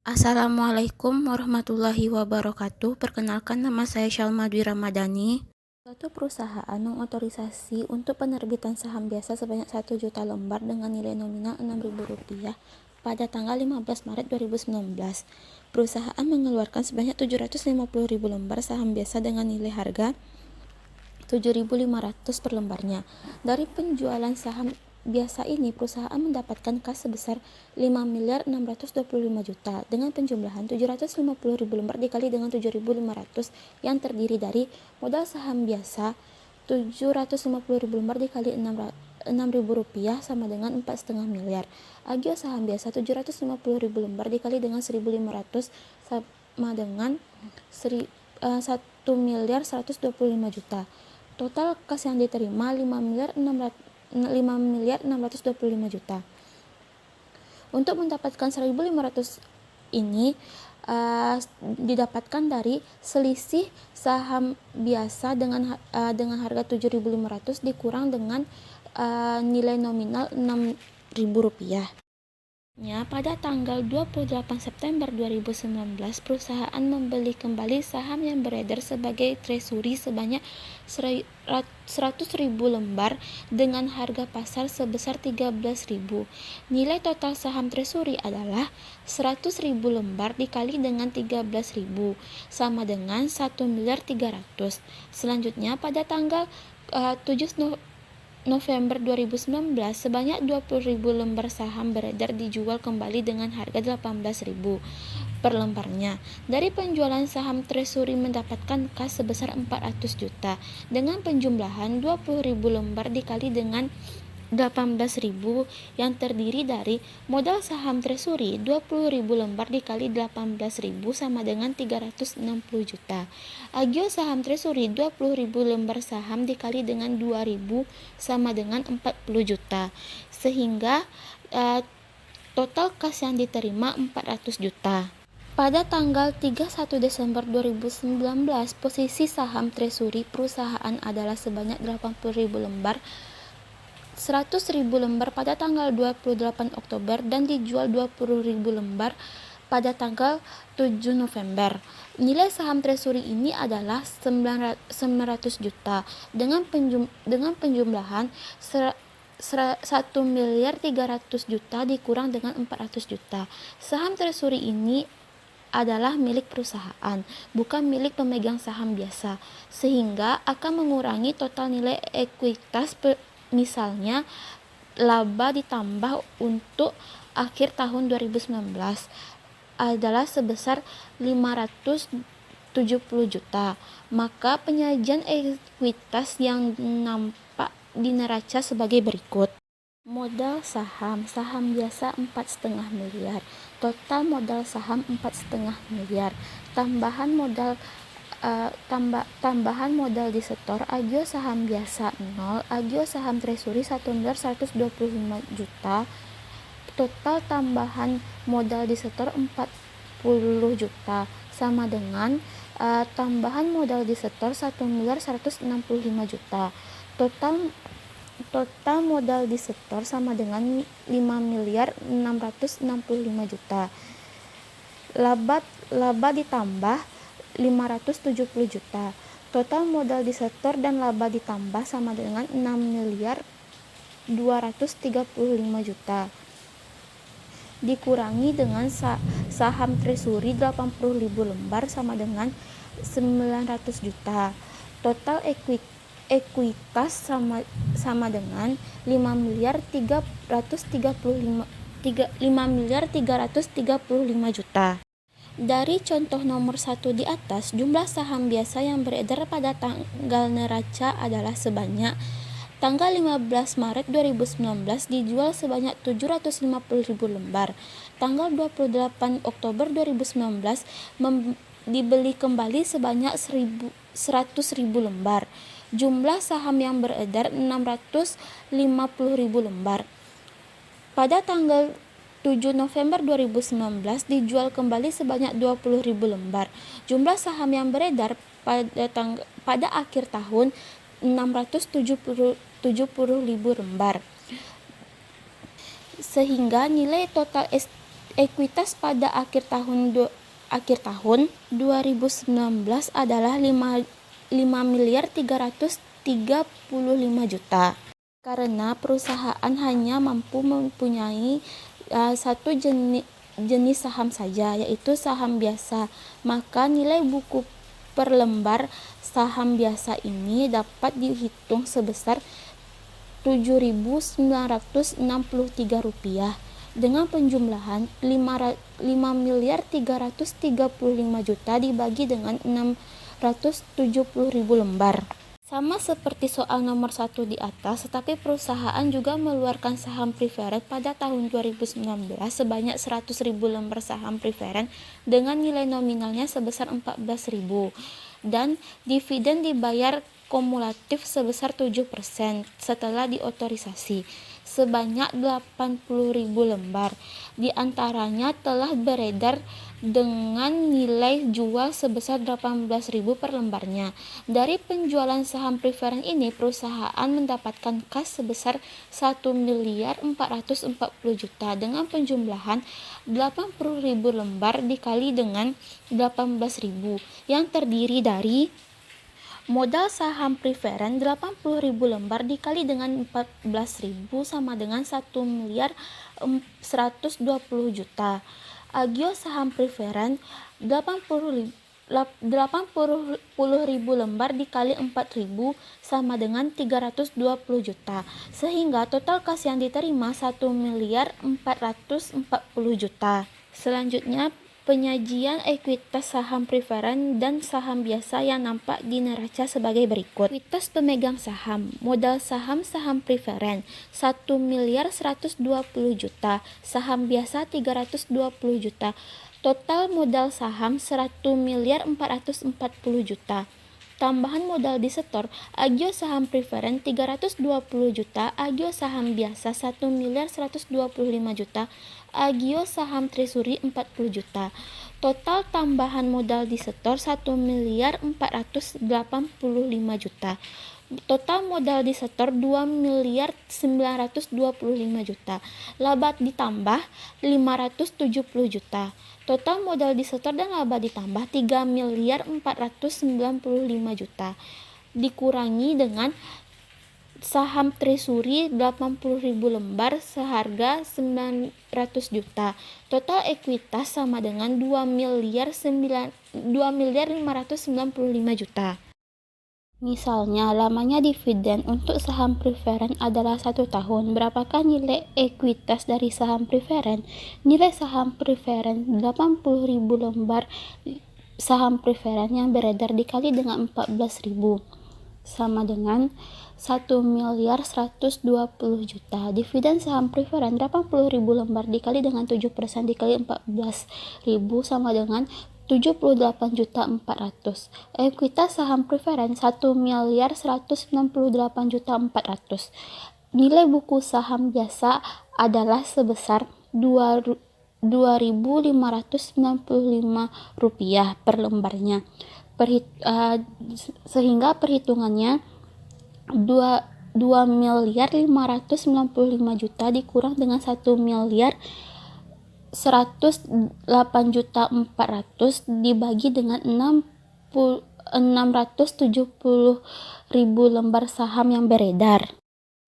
Assalamualaikum warahmatullahi wabarakatuh. Perkenalkan, nama saya Syalma Dwi Ramadhani. Suatu perusahaan mengotorisasi untuk penerbitan saham biasa sebanyak 1 juta lembar dengan nilai nominal Rp6.000 pada tanggal 15 Maret 2019. Perusahaan mengeluarkan sebanyak 750.000 lembar saham biasa dengan nilai harga 7.500 per lembarnya. Dari penjualan saham biasa ini, perusahaan mendapatkan kas sebesar 5.625 juta dengan penjumlahan 750.000 lembar dikali dengan 7.500 yang terdiri dari modal saham biasa 750.000 lembar dikali Rp6.000 sama dengan 4,5 miliar. Agio saham biasa 750.000 lembar dikali dengan 1.500 sama dengan 1.125 juta. Total kas yang diterima 5.625 juta. Untuk mendapatkan 1.500 ini didapatkan dari selisih saham biasa dengan harga 7.500 dikurang dengan nilai nominal Rp6.000. Pada tanggal 28 September 2019, perusahaan membeli kembali saham yang beredar sebagai treasury sebanyak 100.000 lembar dengan harga pasar sebesar 13.000. Nilai total saham treasury adalah 100.000 lembar dikali dengan 13.000 sama dengan 1.300.000. Selanjutnya pada tanggal 7 November 2019, sebanyak 20.000 lembar saham beredar dijual kembali dengan harga 18.000 per lembarnya. Dari penjualan saham treasury mendapatkan kas sebesar 400 juta dengan penjumlahan 20.000 lembar dikali dengan 18.000 yang terdiri dari modal saham treasury 20.000 lembar dikali 18.000 sama dengan 360 juta. Agio saham treasury 20.000 lembar saham dikali dengan 2.000 sama dengan 40 juta. Sehingga total kas yang diterima 400 juta. Pada tanggal 31 Desember 2019, posisi saham treasury perusahaan adalah sebanyak 80.000 lembar, 100.000 lembar pada tanggal 28 Oktober dan dijual 20.000 lembar pada tanggal 7 November. Nilai saham treasury ini adalah 900 juta dengan penjumlahan 1.300 juta dikurang dengan 400 juta. Saham treasury ini adalah milik perusahaan, bukan milik pemegang saham biasa, sehingga akan mengurangi total nilai ekuitas. Misalnya, laba ditambah untuk akhir tahun 2019 adalah sebesar 570 juta. Maka penyajian ekuitas yang nampak di neraca sebagai berikut. Modal saham biasa 4,5 miliar. Total modal saham 4,5 miliar. Tambahan modal disetor agio saham biasa 0, agio saham treasury 1.125 juta. Total tambahan modal disetor 40 juta sama dengan tambahan modal disetor 1.165 juta. Total modal disetor sama dengan 5.665 juta. Laba ditambah 570 juta. Total modal disetor dan laba ditambah sama dengan 6.235 juta. Dikurangi dengan saham treasury 80.000 lembar sama dengan 900 juta. Total ekuitas sama dengan 5.335 juta. Dari contoh nomor 1 di atas, jumlah saham biasa yang beredar pada tanggal neraca adalah sebanyak tanggal 15 Maret 2019 dijual sebanyak 750.000 lembar. Tanggal 28 Oktober 2019 dibeli kembali sebanyak 100.000 lembar. Jumlah saham yang beredar 650.000 lembar. Pada tanggal 7 November 2019 dijual kembali sebanyak 20.000 lembar. Jumlah saham yang beredar pada akhir tahun 670.000 lembar. Sehingga nilai total Ekuitas pada akhir tahun 2019 adalah 5.335 juta. Karena perusahaan hanya mampu mempunyai satu jenis saham saja, yaitu saham biasa, maka nilai buku per lembar saham biasa ini dapat dihitung sebesar Rp7.963 dengan penjumlahan 5.335 juta dibagi dengan 670.000 lembar. Sama seperti soal nomor 1 di atas, tetapi perusahaan juga mengeluarkan saham preferen pada tahun 2019 sebanyak 100.000 lembar saham preferen dengan nilai nominalnya sebesar 14.000 dan dividen dibayar kumulatif sebesar 7% setelah diotorisasi sebanyak 80.000 lembar. Di antaranya telah beredar dengan nilai jual sebesar 18.000 per lembarnya. Dari penjualan saham preferen ini, perusahaan mendapatkan kas sebesar 1.440 juta dengan penjumlahan 80.000 lembar dikali dengan 18.000 yang terdiri dari modal saham preferen 80.000 lembar dikali dengan 14.000 sama dengan 1.120 juta. Agio saham preferen 80.000 lembar dikali 4.000 sama dengan 320 juta. Sehingga total kas yang diterima 1.440 juta. Selanjutnya penyajian ekuitas saham preferen dan saham biasa yang nampak di neraca sebagai berikut. Ekuitas pemegang saham, modal saham preferen 1.120 juta, saham biasa 320 juta. Total modal saham 1.440 juta. Tambahan modal disetor, agio saham preferen 320 juta, agio saham biasa 1.125 juta, agio saham treasury 40 juta. Total tambahan modal disetor 1.485 juta. Total modal disetor 2.925 juta. Laba ditambah 570 juta. Total modal disetor dan laba ditambah 3.495 juta. Dikurangi dengan saham treasury 80.000 lembar seharga 900 juta. Total ekuitas sama dengan 2.595 juta. Misalnya, lamanya dividen untuk saham preferen adalah 1 tahun. Berapakah nilai ekuitas dari saham preferen? Nilai saham preferen 80.000 lembar saham preferen yang beredar dikali dengan 14.000 sama dengan 1.120 juta. Dividen saham preferen 80.000 lembar dikali dengan 7% dikali 14.000 sama dengan 78.400. Ekuitas saham preferen 1.168.400. Nilai buku saham biasa adalah sebesar Rp2.595 per lembarnya. Sehingga perhitungannya 2.595 juta dikurang dengan 1.108.400 dibagi dengan 670.000 lembar saham yang beredar.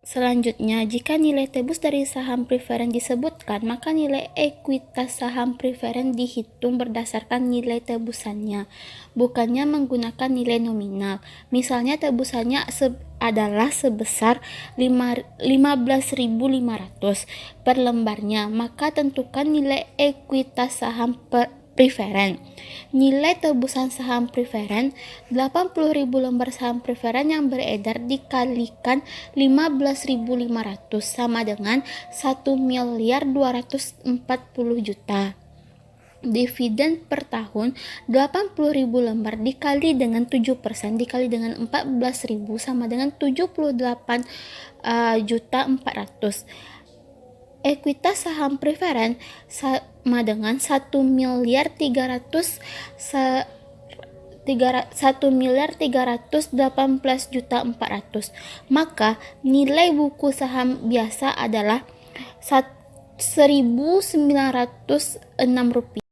Selanjutnya, jika nilai tebus dari saham preferen disebutkan, maka nilai ekuitas saham preferen dihitung berdasarkan nilai tebusannya, bukannya menggunakan nilai nominal. Misalnya tebusannya adalah sebesar 15.500 per lembarnya, maka tentukan nilai ekuitas saham preferen. Nilai tebusan saham preferen 80.000 lembar saham preferen yang beredar dikalikan 15.500 sama dengan 1.240 juta. Dividen per tahun 80.000 lembar dikali dengan 7% dikali dengan 14.000 sama dengan 78.400. Ekuitas saham preferen sama dengan 1.318 juta 400. Maka nilai buku saham biasa adalah Rp1.906.